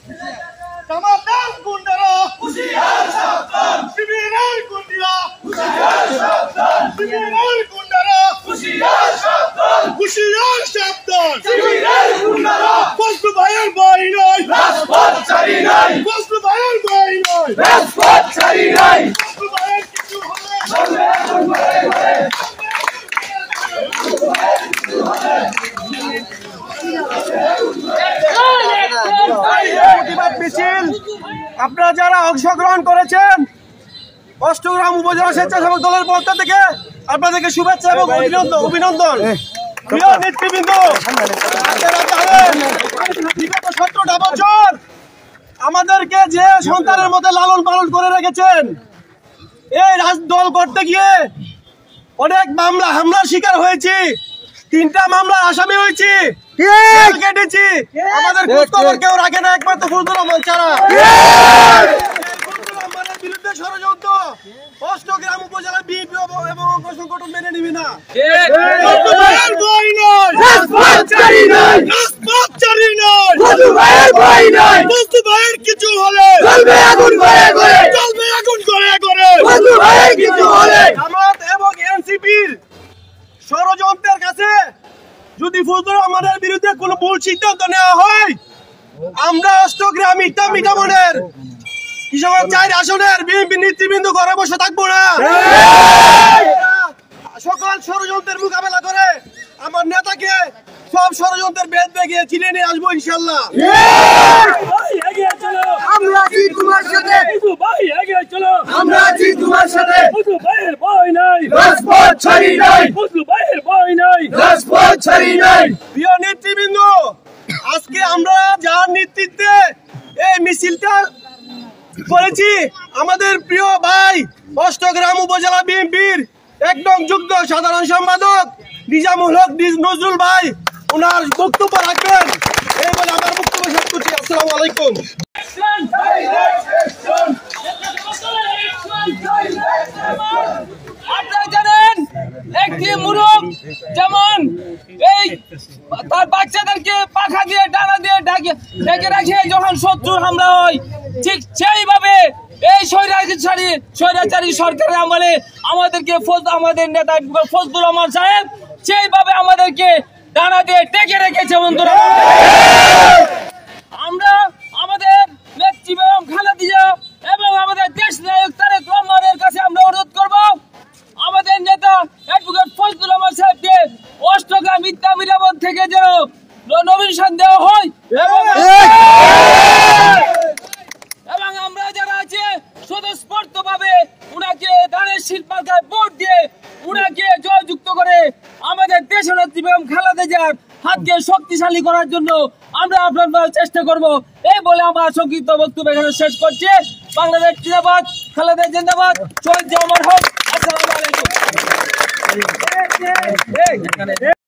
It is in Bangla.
জামাতার গুন্ডারা হুঁশিয়ার সাবধান, শিবিরের গুন্ডারা হুঁশিয়ার সাবধান, শিবিরের গুন্ডারা হুঁশিয়ার সাবধান, হুঁশিয়ার সাবধান, শিবিরের গুন্ডারা ফজলু ভাইয়ের ভয় নাই, রাজপথ ছাড়ি নাই, ফজলু ভাইয়ের ভয় নাই, রাজপথ ছাড়ি নাই, ফজলু ভাইয়ের কিছু হলে চলবে এখন ঘরে ঘরে, প্রতিবাদ মিছিল আপনারা যারা অংশগ্রহণ করেছেন অষ্টগ্রাম উপজেলা স্বেচ্ছাসেবক দলের পক্ষ থেকে আপনাদেরকে শুভেচ্ছা এবং অভিনন্দন। প্রিয় নেতৃবৃন্দ, বিগত 17টা বছর আমাদেরকে যে সন্তানের মধ্যে লালন পালন করে রেখেছেন, এই দল করতে গিয়ে অনেক মামলা হামলার শিকার হয়েছি, 3টা মামলার আসামি হয়েছি, কেটেছি, আমাদের খোঁজখবর কেউ রাখে না একমাত্র ফজলুর রহমান ছাড়া। ফজলুর রহমানের বিরুদ্ধে ষড়যন্ত্র অষ্টগ্রাম উপজেলা বিএনপি এবং অঙ্গ সংগঠন মেনে নিবে না। কিছু হলে চলবে আগুন করে করে, চলবে আগুন করে করে, কিছু হলে জামাত এবং এনসিপির ষড়যন্ত্রের কাছে যদি ফজলুর রহমানের বিরুদ্ধে কোনো ভুল সিদ্ধান্ত নেওয়া হয়, আমরা অষ্টগ্রাম মিঠামনের কৃষকের 4 আসনের বিএনপি নেতৃবৃন্দ ঘরে বসে থাকবো না। সকল ষড়যন্ত্রের মোকাবেলা করে আমার নেতাকে সব ষড়যন্ত্রের বেদ বেগে চিনে নিয়ে আসবো ইনশাল্লাহ। আমরা আছি তোমার সাথে, আমরা আছি তোমার সাথে, রাজপথ ছাড়ি নাই, রাজপথ ছাড়ি নাই। প্রিয় নেতৃবৃন্দ, আজকে আমরা যার নেতৃত্বে এই মিছিলটা করেছি, আমাদের প্রিয় ভাই অষ্টগ্রাম উপজেলা বিএনপির 1 নং যুগ্ম সাধারণ সম্পাদক নিজামুল হক নজরুল ভাই ওনার বক্তব্য রাখবেন, এই বলে আমার বক্তব্য শেষ করছি। আসসালামু আলাইকুম। আপনারা জানেন একটি মুরগ যেমন এই তার বাচ্চাদেরকে পাখা দিয়ে ডানা দিয়ে ডেকে রাখে যখন শত্রুর হামলা হয়, ঠিক সেইভাবে এই স্বৈরাচারী সরকারের আমলে আমাদেরকে আমাদের নেতা ফজলুর রহমান সাহেব সেইভাবে আমাদেরকে ডানা দিয়ে ডেকে রেখেছে। বন্ধুরা, আমরা আমাদের নেত্রী বেগম খালেদা জিয়া এবং আমাদের দেশ নায়ক তারেক রহমানের কাছে আমরা অনুরোধ করব, আমাদের নেতা অ্যাডভোকেট ফজলুর রহমান সাহেবকে অষ্টগ্রাম মিঠামন থেকে যেন নমিনেশন দেওয়া হয় এবং আমরা যারা আছে স্বতঃস্ফূর্ত ভাবে উনাকে ধানের শিল্পালকায় ভোট দিয়ে উনাকে জয়যুক্ত করে আমাদের দেশের নেত্রী বেগম খালেদা জিয়ার হাতকে শক্তিশালী করার জন্য আমরা আপনার চেষ্টা করব। এই বলে আমার সংক্ষিপ্ত বক্তব্য এখানে শেষ করছি। বাংলাদেশ জিন্দাবাদ, খালেদা জিন্দাবাদ, শহীদ জিয়া অমর হোক। আসসালামু আলাইকুম।